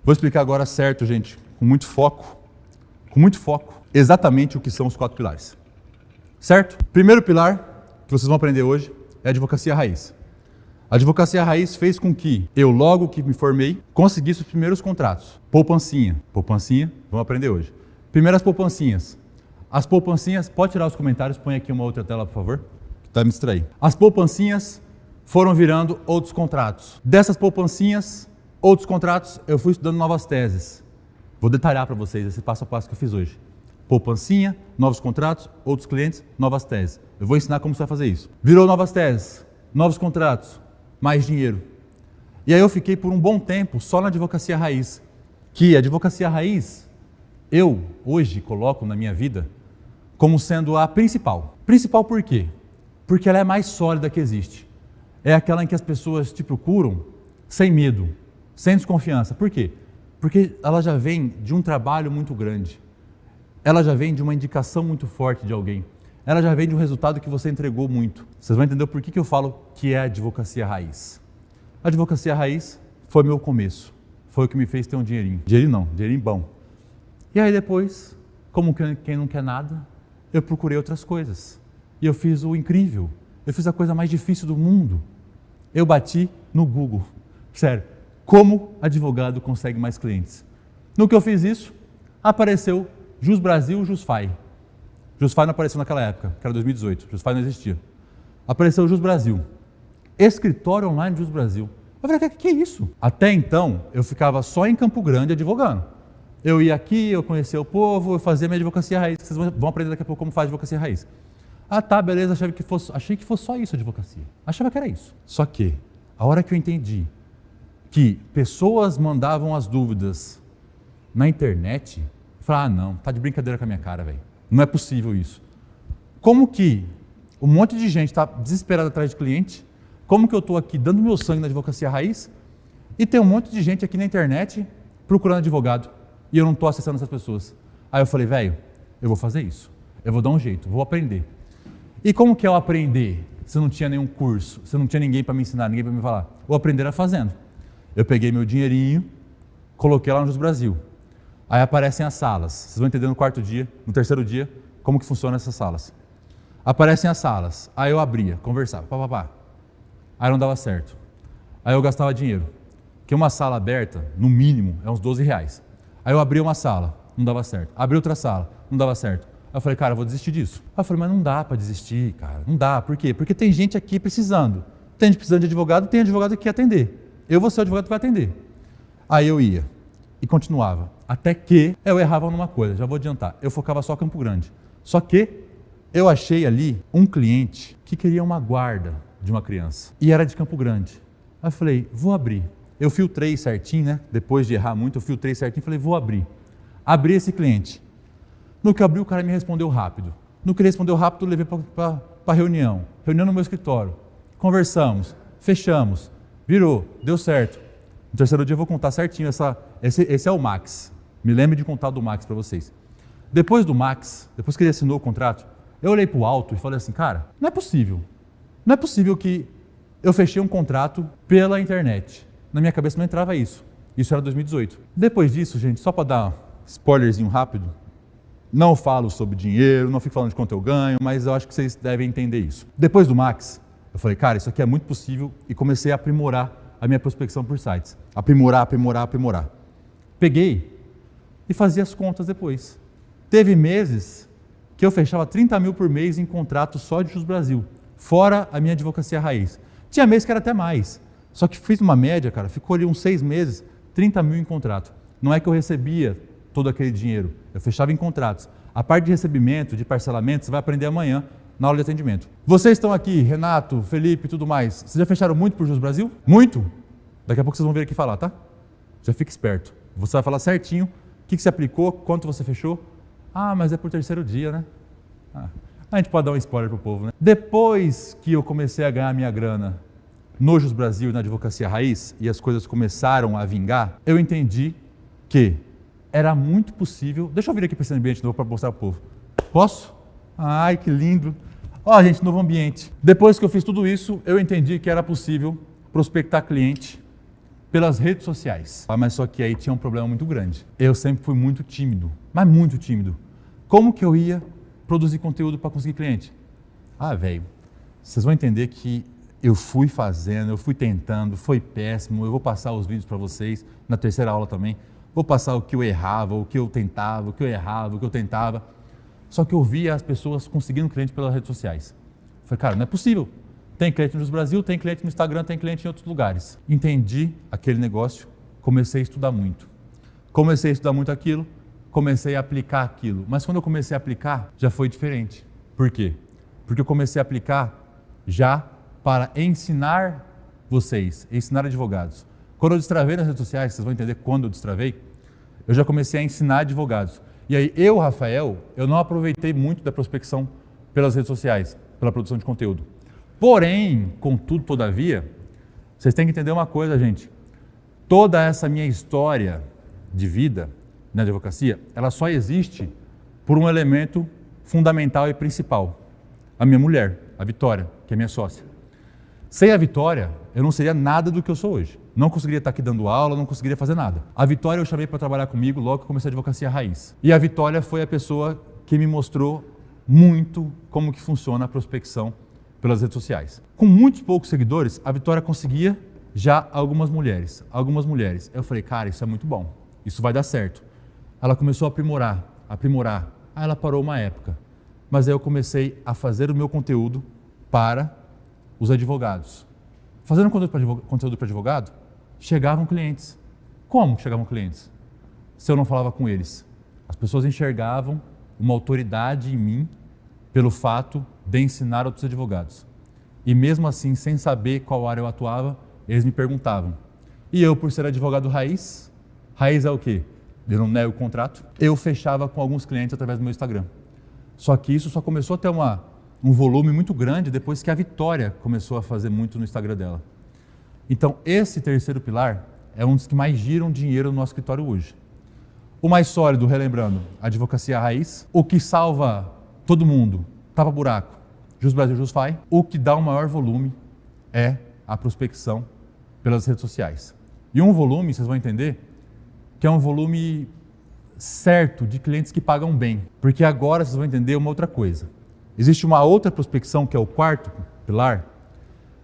Vou explicar agora certo, gente, com muito foco, exatamente o que são os 4 pilares. Certo? Primeiro pilar que vocês vão aprender hoje é a advocacia raiz. A advocacia raiz fez com que eu, logo que me formei, conseguisse os primeiros contratos. Poupancinha, vamos aprender hoje. Primeiras poupancinhas. As poupancinhas, pode tirar os comentários, põe aqui uma outra tela, por favor, que está me distraindo. As poupancinhas foram virando outros contratos. Dessas poupancinhas, outros contratos, eu fui estudando novas teses. Vou detalhar para vocês esse passo a passo que eu fiz hoje. Poupancinha, novos contratos, outros clientes, novas teses. Eu vou ensinar como você vai fazer isso. Virou novas teses, novos contratos, mais dinheiro. E aí eu fiquei por um bom tempo só na advocacia raiz. Que a advocacia raiz, eu hoje coloco na minha vida como sendo a principal. Principal por quê? Porque ela é a mais sólida que existe. É aquela em que as pessoas te procuram sem medo, sem desconfiança. Por quê? Porque ela já vem de um trabalho muito grande. Ela já vem de uma indicação muito forte de alguém. Ela já vem de um resultado que você entregou muito. Vocês vão entender por que eu falo que é a advocacia raiz. A advocacia raiz foi meu começo. Foi o que me fez ter um dinheirinho. Dinheirinho não, dinheirinho bom. E aí depois, como quem não quer nada, eu procurei outras coisas. E eu fiz o incrível. Eu fiz a coisa mais difícil do mundo. Eu bati no Google. Sério. Como advogado consegue mais clientes? No que eu fiz isso, apareceu Jus Brasil, Jusfy. Jusfy não apareceu naquela época, que era 2018. Jusfy não existia. Apareceu o Jus Brasil. Escritório online Jus Brasil. Eu falei, que é isso? Até então, eu ficava só em Campo Grande advogando. Eu ia aqui, eu conhecia o povo, eu fazia minha advocacia raiz. Vocês vão aprender daqui a pouco como faz advocacia raiz. Ah, tá, beleza, achei que fosse só isso a advocacia. Achava que era isso. Só que, a hora que eu entendi que pessoas mandavam as dúvidas na internet, eu falei, não, tá de brincadeira com a minha cara, velho. Não é possível isso. Como que um monte de gente está desesperada atrás de cliente? Como que eu estou aqui dando meu sangue na advocacia raiz? E tem um monte de gente aqui na internet procurando advogado. E eu não estou acessando essas pessoas. Aí eu falei, velho, eu vou fazer isso. Eu vou dar um jeito, vou aprender. E como que é o aprender? Se não tinha nenhum curso, se não tinha ninguém para me ensinar, ninguém para me falar. O aprender era fazendo. Eu peguei meu dinheirinho, coloquei lá no Jus Brasil. Aí aparecem as salas. Vocês vão entender no 4º dia, no 3º dia, como que funcionam essas salas. Aparecem as salas. Aí eu abria, conversava, papapá. Aí não dava certo. Aí eu gastava dinheiro. Porque uma sala aberta, no mínimo, é uns R$12. Aí eu abria uma sala, não dava certo. Abri outra sala, não dava certo. Aí eu falei, cara, eu vou desistir disso. Aí eu falei, mas não dá para desistir, cara. Não dá. Por quê? Porque tem gente aqui precisando. Tem gente precisando de advogado, tem advogado que quer atender. Eu vou ser o advogado que vai atender. Aí eu ia e continuava. Até que eu errava numa coisa, já vou adiantar. Eu focava só Campo Grande. Só que eu achei ali um cliente que queria uma guarda de uma criança. E era de Campo Grande. Aí eu falei, vou abrir. Eu filtrei certinho, né? Depois de errar muito, eu filtrei certinho e falei, vou abrir. Abri esse cliente. No que eu abri, o cara me respondeu rápido. No que ele respondeu rápido, eu levei para reunião. Reunião no meu escritório. Conversamos, fechamos, virou, deu certo. No 3º dia eu vou contar certinho, esse é o Max. Me lembre de contar do Max para vocês. Depois do Max, depois que ele assinou o contrato, eu olhei para o alto e falei assim, cara, não é possível. Não é possível que eu fechei um contrato pela internet. Na minha cabeça não entrava isso. Isso era 2018. Depois disso, gente, só para dar um spoilerzinho rápido, não falo sobre dinheiro, não fico falando de quanto eu ganho, mas eu acho que vocês devem entender isso. Depois do Max, eu falei, cara, isso aqui é muito possível e comecei a aprimorar a minha prospecção por sites. Aprimorar. Peguei e fazia as contas depois. Teve meses que eu fechava 30 mil por mês em contrato só de Jus Brasil, fora a minha advocacia raiz. Tinha mês que era até mais. Só que fiz uma média, cara, ficou ali uns 6 meses, 30 mil em contrato. Não é que eu recebia todo aquele dinheiro, eu fechava em contratos. A parte de recebimento, de parcelamento, você vai aprender amanhã na aula de atendimento. Vocês estão aqui, Renato, Felipe e tudo mais, vocês já fecharam muito por Jus Brasil? Muito? Daqui a pouco vocês vão vir aqui falar, tá? Já fica esperto. Você vai falar certinho o que você aplicou, quanto você fechou. Ah, mas é por 3º dia, né? A gente pode dar um spoiler pro povo, né? Depois que eu comecei a ganhar minha grana no Jus Brasil e na advocacia raiz, e as coisas começaram a vingar, eu entendi que era muito possível... Deixa eu vir aqui para esse ambiente novo para mostrar para o povo. Posso? Ai, que lindo! Ó, gente, novo ambiente. Depois que eu fiz tudo isso, eu entendi que era possível prospectar cliente pelas redes sociais. Mas só que aí tinha um problema muito grande. Eu sempre fui muito tímido, mas muito tímido. Como que eu ia produzir conteúdo para conseguir cliente? Velho, vocês vão entender que eu fui fazendo, eu fui tentando, foi péssimo. Eu vou passar os vídeos para vocês na terceira aula também. Vou passar o que eu errava, o que eu tentava, o que eu errava, o que eu tentava. Só que eu via as pessoas conseguindo cliente pelas redes sociais. Falei, cara, não é possível. Tem cliente no Brasil, tem cliente no Instagram, tem cliente em outros lugares. Entendi aquele negócio, comecei a estudar muito. Comecei a estudar muito aquilo, comecei a aplicar aquilo. Mas quando eu comecei a aplicar, já foi diferente. Por quê? Porque eu comecei a aplicar já para ensinar vocês, ensinar advogados. Quando eu destravei nas redes sociais, vocês vão entender quando eu destravei, eu já comecei a ensinar advogados. E aí eu, Rafael, eu não aproveitei muito da prospecção pelas redes sociais, pela produção de conteúdo. Porém, contudo, todavia, vocês têm que entender uma coisa, gente. Toda essa minha história de vida na advocacia, ela só existe por um elemento fundamental e principal. A minha mulher, a Vitória, que é minha sócia. Sem a Vitória, eu não seria nada do que eu sou hoje. Não conseguiria estar aqui dando aula, não conseguiria fazer nada. A Vitória eu chamei para trabalhar comigo logo que eu comecei a advocacia raiz. E a Vitória foi a pessoa que me mostrou muito como que funciona a prospecção pelas redes sociais. Com muitos poucos seguidores, a Vitória conseguia já algumas mulheres. Eu falei, cara, isso é muito bom, isso vai dar certo. Ela começou a aprimorar. Aí ela parou uma época. Mas aí eu comecei a fazer o meu conteúdo para os advogados. Fazendo conteúdo para advogado, chegavam clientes. Como chegavam clientes? Se eu não falava com eles. As pessoas enxergavam uma autoridade em mim pelo fato de ensinar outros advogados. E mesmo assim, sem saber qual área eu atuava, eles me perguntavam. E eu, por ser advogado raiz é o quê? Eu não nego o contrato. Eu fechava com alguns clientes através do meu Instagram. Só que isso só começou a ter um volume muito grande depois que a Vitória começou a fazer muito no Instagram dela. Então, esse terceiro pilar é um dos que mais giram dinheiro no nosso escritório hoje. O mais sólido, relembrando, a advocacia raiz. O que salva todo mundo, tapa-buraco, Jus Brasil, Jus Fai. O que dá o maior volume é a prospecção pelas redes sociais. E um volume, vocês vão entender, que é um volume certo de clientes que pagam bem. Porque agora vocês vão entender uma outra coisa. Existe uma outra prospecção, que é o quarto pilar,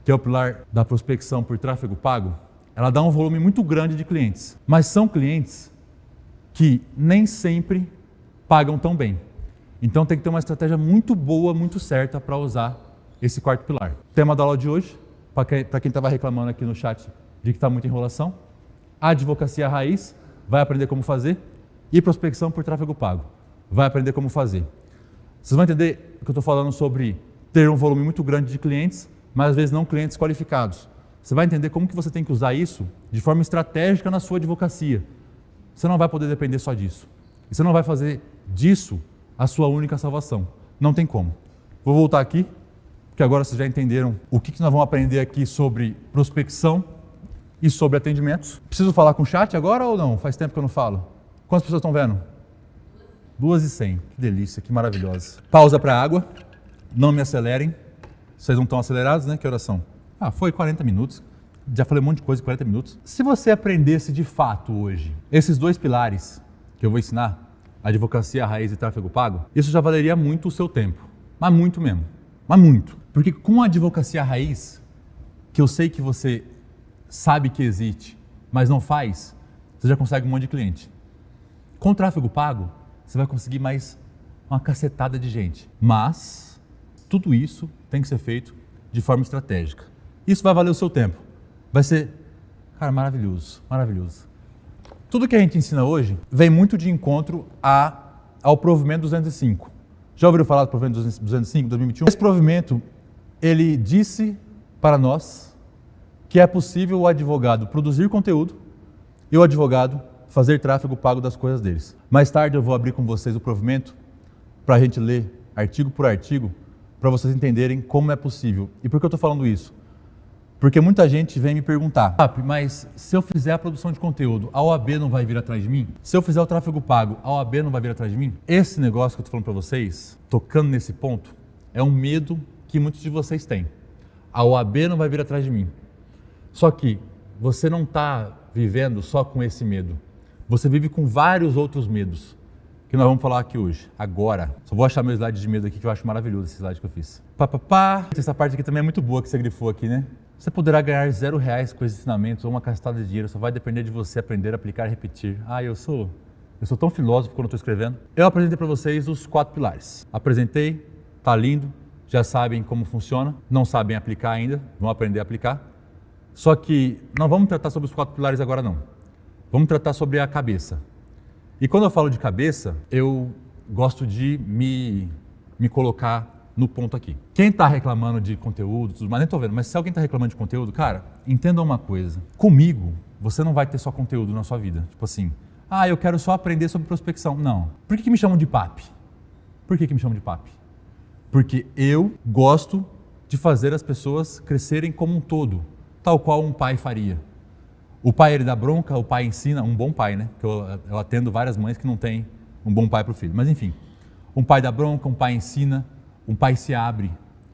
que é o pilar da prospecção por tráfego pago. Ela dá um volume muito grande de clientes, mas são clientes que nem sempre pagam tão bem. Então tem que ter uma estratégia muito boa, muito certa para usar esse quarto pilar. Tema da aula de hoje, para quem estava reclamando aqui no chat de que está muita enrolação, a advocacia raiz, vai aprender como fazer, e prospecção por tráfego pago, vai aprender como fazer. Vocês vão entender o que eu estou falando sobre ter um volume muito grande de clientes, mas às vezes não clientes qualificados. Você vai entender como que você tem que usar isso de forma estratégica na sua advocacia. Você não vai poder depender só disso. E você não vai fazer disso a sua única salvação. Não tem como. Vou voltar aqui, porque agora vocês já entenderam o que nós vamos aprender aqui sobre prospecção e sobre atendimentos. Preciso falar com o chat agora ou não? Faz tempo que eu não falo. Quantas pessoas estão vendo? 2.100. Que delícia, que maravilhosa. Pausa para água. Não me acelerem. Vocês não estão acelerados, né? Que oração? Foi 40 minutos. Já falei um monte de coisa em 40 minutos. Se você aprendesse de fato hoje esses dois pilares que eu vou ensinar, advocacia raiz e tráfego pago, isso já valeria muito o seu tempo. Mas muito mesmo. Mas muito. Porque com a advocacia raiz, que eu sei que você sabe que existe, mas não faz, você já consegue um monte de cliente. Com o tráfego pago, você vai conseguir mais uma cacetada de gente. Mas tudo isso tem que ser feito de forma estratégica. Isso vai valer o seu tempo. Vai ser, cara, maravilhoso, maravilhoso. Tudo que a gente ensina hoje vem muito de encontro ao provimento 205. Já ouviram falar do provimento 205, 2021? Esse provimento, ele disse para nós que é possível o advogado produzir conteúdo e o advogado fazer tráfego pago das coisas deles. Mais tarde eu vou abrir com vocês o provimento para a gente ler artigo por artigo, para vocês entenderem como é possível. E por que eu estou falando isso? Porque muita gente vem me perguntar, mas se eu fizer a produção de conteúdo, a OAB não vai vir atrás de mim? Se eu fizer o tráfego pago, a OAB não vai vir atrás de mim? Esse negócio que eu estou falando para vocês, tocando nesse ponto, é um medo que muitos de vocês têm. A OAB não vai vir atrás de mim. Só que você não está vivendo só com esse medo. Você vive com vários outros medos, que nós vamos falar aqui hoje, agora. Só vou achar meu slide de medo aqui, que eu acho maravilhoso esse slide que eu fiz. Essa parte aqui também é muito boa que você grifou aqui, né? Você poderá ganhar R$0 com esses ensinamentos ou uma cacetada de dinheiro, só vai depender de você aprender, aplicar e repetir. Eu sou tão filósofo quando estou escrevendo. Eu apresentei para vocês os 4 pilares. Apresentei, tá lindo, já sabem como funciona, não sabem aplicar ainda, vão aprender a aplicar. Só que não vamos tratar sobre os 4 pilares agora não. Vamos tratar sobre a cabeça. E quando eu falo de cabeça, eu gosto de me colocar no ponto aqui. Quem está reclamando de conteúdo, tudo mais, nem estou vendo, mas se alguém está reclamando de conteúdo, cara, entenda uma coisa. Comigo, você não vai ter só conteúdo na sua vida. Tipo assim, eu quero só aprender sobre prospecção. Não. Por que me chamam de papi? Por que me chamam de papi? Porque eu gosto de fazer as pessoas crescerem como um todo, tal qual um pai faria. O pai, ele dá bronca, o pai ensina, um bom pai, né? Porque eu atendo várias mães que não têm um bom pai para o filho. Mas enfim, um pai dá bronca, um pai ensina, um pai se abre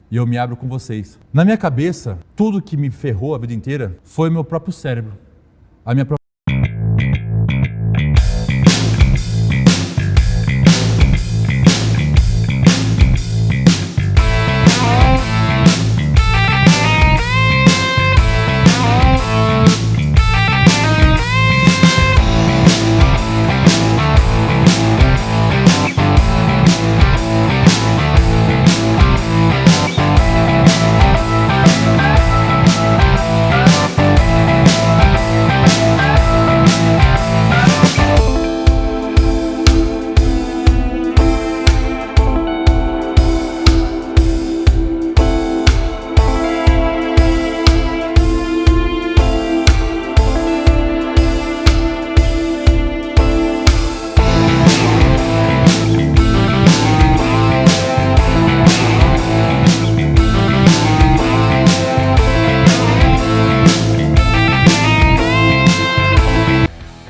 e eu me abro com vocês. Na minha cabeça, tudo que me ferrou a vida inteira foi meu próprio cérebro, a minha própria